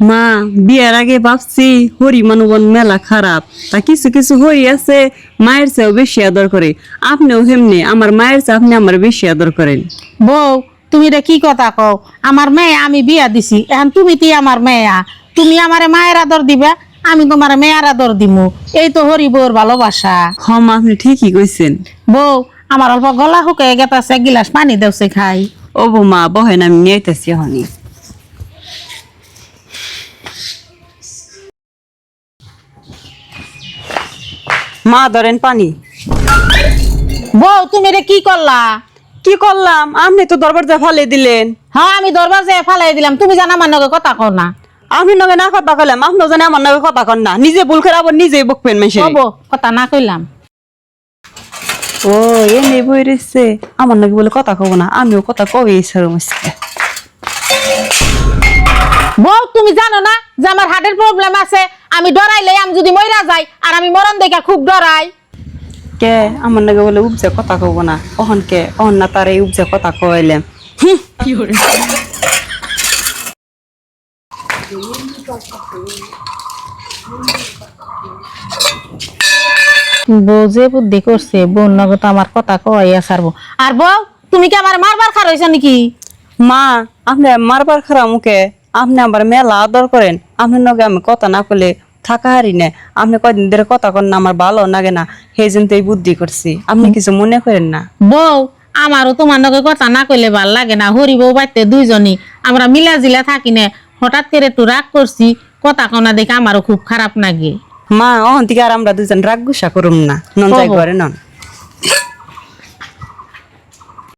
মা বিয়ের আগে ভাবছি হরি মানুবন মেলা খারাপ, তা কিছু কিছু হরি আছে মায়ের চেয়েও বেশি আদর করে। আপনিও হেমনি আমার মায়ের চেয়ে আপনি আমার বেশি আদর করেন। বউ তুমি রে কি কথা কও? আমার মেয়ে আমি বিয়া দিছি, এখন তুমি তি আমার মেয়া, তুমি আমারে মায়ের আদর দিবা, আমি তোমার মেয়ের আদর দিমু। এই তো হরি বউর ভালোবাসা। হ মা, আপনি ঠিকই কইছেন। বউ আমার অল্প গলা শুকায় গেতাছে, এক গিলাস পানি দেওছে খাই। ও বৌমা বহেন, আমি নিয়ে আইতাছি হনি। মা ধরেন পানি। বউ তুমি রে কি করলা? কি করলাম? আপনি তো দরবার ফালে দিলেন। হ্যাঁ আমি দরবার যে ফালাই দিলাম, তুমি জানা আমার নগে কথা কও না। আপনি নগে না কথা কইলাম, আপনি জানে আমার নগে কথা কন না। নিজে ভুল করে আবার নিজেই বকবেন মেশে। বউ কথা না কইলাম। ও এনে বই রয়েছে, আমার নাকি বলে কথা কব না, আমিও কথা কবি ইচ্ছার মুসকে। বউ তুমি জানো না যে আমার হার্টের প্রবলেম আছে, আমি ডরাইলে আমি যদি মইরা যাই, আর আমি মরণ দেখে খুব ডরাই। কে আমার নাকি বলে উপজে কথা কব না, অহন কে অহন না তার এই উপজে কথা কইলাম। বউ যে বুদ্ধি করছে, বউর নগে তো আমার কথা কইয়া ছাড়বো। আর বউ তুমি কি আমার মারবার খার হইছ নাকি? মা আপনি মারবার খারাপ মুখে, আপনি আবার মেলা আদর করেন, আপনার নগে আমি কথা না করলে থাকা হারি না। আপনি কয়দিন ধরে কথা কন না, আমার ভালো লাগে না, সেই জন্য তো এই বুদ্ধি করছি। আপনি কিছু মনে করেন না। বউ আমারও তোমার নগে কথা না কইলে ভাল লাগে না। হরি বউ বাইতে দুইজনই আমরা মিলা জিলা থাকি না, হঠাৎ করে একটু রাগ করছি, কথা কনা দেখে আমারও খুব খারাপ লাগে। মা অহন থেকে আর আমরা দুজন রাগ গুসা করুম না, নন যাই কব। ঘরে নন।